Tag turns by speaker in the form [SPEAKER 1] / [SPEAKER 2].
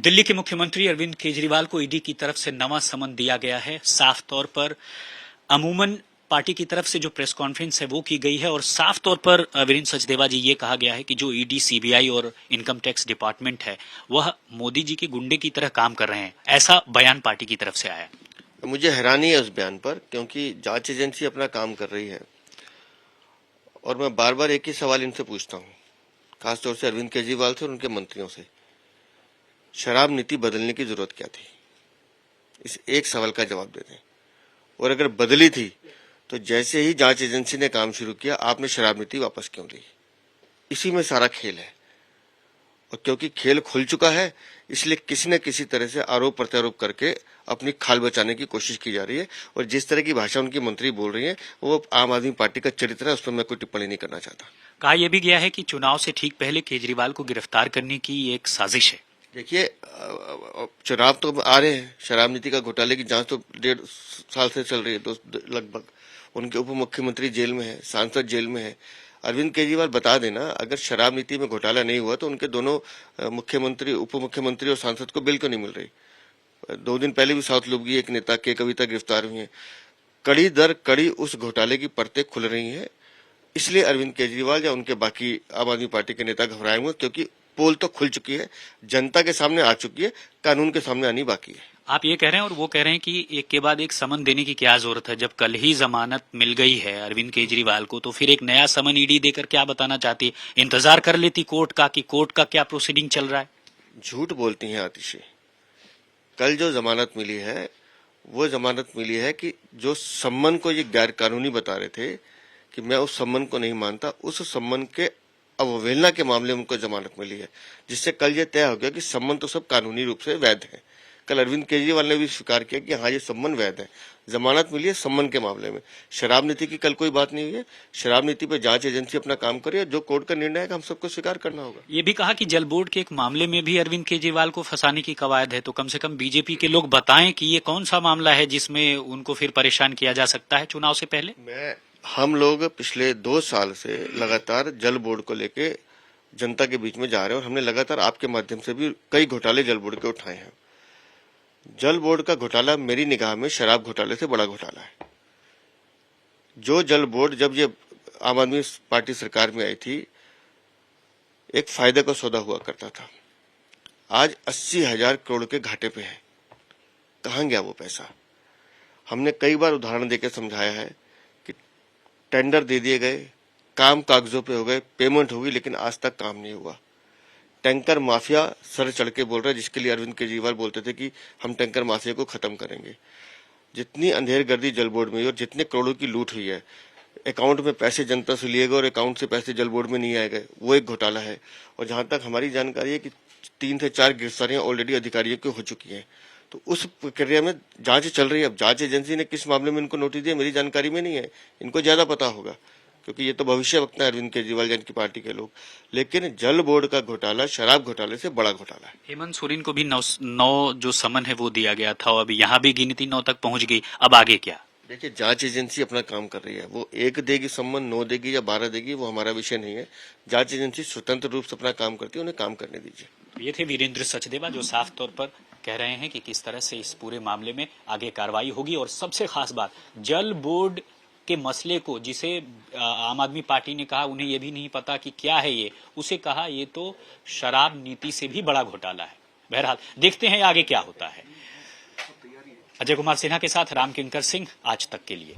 [SPEAKER 1] दिल्ली के मुख्यमंत्री अरविंद केजरीवाल को ईडी की तरफ से नवा समन दिया गया है। साफ तौर पर अमूमन पार्टी की तरफ से जो प्रेस कॉन्फ्रेंस है वो की गई है और साफ तौर पर वीरेंद्र सचदेवा जी ये कहा गया है कि जो ईडी, सीबीआई और इनकम टैक्स डिपार्टमेंट है वह मोदी जी के गुंडे की तरह काम कर रहे हैं। ऐसा बयान पार्टी की तरफ से आया।
[SPEAKER 2] मुझे हैरानी है उस बयान पर, क्योंकि जांच एजेंसी अपना काम कर रही है और मैं बार बार एक ही सवाल इनसे पूछता हूँ, खासतौर से अरविंद केजरीवाल से और उनके मंत्रियों से, शराब नीति बदलने की जरूरत क्या थी? इस एक सवाल का जवाब दे दें। और अगर बदली थी तो जैसे ही जांच एजेंसी ने काम शुरू किया आपने शराब नीति वापस क्यों ली? इसी में सारा खेल है। और क्योंकि खेल खुल चुका है इसलिए किसी न किसी तरह से आरोप प्रत्यारोप करके अपनी खाल बचाने की कोशिश की जा रही है। और जिस तरह की भाषा उनकी मंत्री बोल रही है वो आम आदमी पार्टी का चरित्र है, उस पर मैं कोई टिप्पणी नहीं करना चाहता। कहा
[SPEAKER 1] यह भी गया है कि चुनाव से ठीक पहले केजरीवाल को गिरफ्तार करने की एक साजिश है।
[SPEAKER 2] देखिए, चुनाव तो आ रहे हैं, शराब नीति का घोटाले की जांच तो 1.5 साल से चल रही है, तो लगभग उनके उप मुख्यमंत्री जेल में है, सांसद जेल में है। अरविंद केजरीवाल बता देना, अगर शराब नीति में घोटाला नहीं हुआ तो उनके दोनों मुख्यमंत्री, उप मुख्यमंत्री और सांसद को बिल क्यों नहीं मिल रही? 2 दिन पहले भी साउथ लोग एक नेता के कविता गिरफ्तार हुई है। कड़ी दर कड़ी उस घोटाले की परतें खुल रही हैं। इसलिए अरविंद केजरीवाल या उनके बाकी आम आदमी पार्टी के नेता घबराए हुए, क्योंकि पोल तो खुल चुकी है, जनता के सामने आ चुकी है, कानून के सामने आनी बाकी है।
[SPEAKER 1] आप ये कह रहे हैं और वो कह रहे हैं कि एक के बाद एक समन देने की क्या जरूरत है? जब कल ही जमानत मिल गई है अरविंद केजरीवाल को, तो फिर एक नया समन ईडी देकर क्या बताना चाहती है? इंतजार कर लेती कोर्ट का कि कोर्ट का क्या प्रोसीडिंग चल रहा है।
[SPEAKER 2] झूठ बोलती हैं आतिशी। कल जो जमानत मिली है वो जमानत मिली है कि जो सम्मन को ये गैर कानूनी बता रहे थे कि मैं उस सम्मन को नहीं मानता, उस सम्मन के अवहेलना के मामले में उनको जमानत मिली है, जिससे कल ये तय हो गया कि सम्मन तो सब कानूनी रूप से वैध है। कल अरविंद केजरीवाल ने भी स्वीकार किया कि हाँ ये सम्मन वैध है, जमानत मिली है सम्मन के मामले में। शराब नीति की कल कोई बात नहीं हुई है। शराब नीति पर जांच एजेंसी अपना काम करे, जो कोर्ट का निर्णय है हम सबको स्वीकार करना होगा।
[SPEAKER 1] ये भी कहा कि जल बोर्ड के एक मामले में भी अरविंद केजरीवाल को फंसाने की कवायद है, तो कम से कम बीजेपी के लोग बताएं कि ये कौन सा मामला है जिसमें उनको फिर परेशान किया जा सकता है चुनाव से पहले।
[SPEAKER 2] हम लोग पिछले 2 साल से लगातार जल बोर्ड को लेके जनता के बीच में जा रहे हैं और हमने लगातार आपके माध्यम से भी कई घोटाले जल बोर्ड के उठाए हैं। जल बोर्ड का घोटाला मेरी निगाह में शराब घोटाले से बड़ा घोटाला है। जो जल बोर्ड, जब ये आम आदमी पार्टी सरकार में आई थी, एक फायदे का सौदा हुआ करता था, आज 80,000 करोड़ के घाटे पे है। कहां गया वो पैसा? हमने कई बार उदाहरण देकर समझाया है कि टेंडर दे दिए गए, काम कागजों पे हो गए, पेमेंट होगी, लेकिन आज तक काम नहीं हुआ। टैंकर माफिया सर चढ़ के बोल रहा है, जिसके लिए अरविंद केजरीवाल बोलते थे कि हम टैंकर माफिया को खत्म करेंगे। जितनी अंधेरगर्दी जल बोर्ड में हुई और जितने करोड़ों की लूट हुई है, अकाउंट में पैसे जनता से लिए गए और अकाउंट से पैसे जल बोर्ड में नहीं आए गए, वो एक घोटाला है। और जहां तक हमारी जानकारी है कि 3 से 4 गिरफ्तारियां ऑलरेडी अधिकारियों की हो चुकी हैं। तो उस प्रक्रिया में जांच चल रही है। अब जांच एजेंसी ने किस मामले में इनको नोटिस दिया मेरी जानकारी में नहीं है, इनको ज्यादा पता होगा, क्योंकि ये तो भविष्य वक्ता है अरविंद केजरीवाल या इनकी पार्टी के लोग। लेकिन जल बोर्ड का घोटाला शराब घोटाले से बड़ा घोटाला है।
[SPEAKER 1] हेमंत सोरेन को भी 9 जो समन है वो दिया गया था, अब यहाँ भी गिनती 9 तक पहुंच गई। अब आगे क्या?
[SPEAKER 2] देखिए, जांच एजेंसी अपना काम कर रही है। वो 1 देगी सम्मन, 9 देगी या 12 देगी, वो हमारा विषय नहीं है। जांच एजेंसी स्वतंत्र रूप से अपना काम करती है, उन्हें काम करने दीजिए।
[SPEAKER 1] ये थे वीरेंद्र सचदेवा, जो साफ तौर पर कह रहे हैं कि किस तरह से इस पूरे मामले में आगे कार्रवाई होगी। और सबसे खास बात, जल बोर्ड के मसले को, जिसे आम आदमी पार्टी ने कहा उन्हें यह भी नहीं पता कि क्या है ये, उसे कहा ये तो शराब नीति से भी बड़ा घोटाला है। बहरहाल देखते हैं आगे क्या होता है। अजय कुमार सिन्हा के साथ राम किंकर सिंह, आज तक के लिए।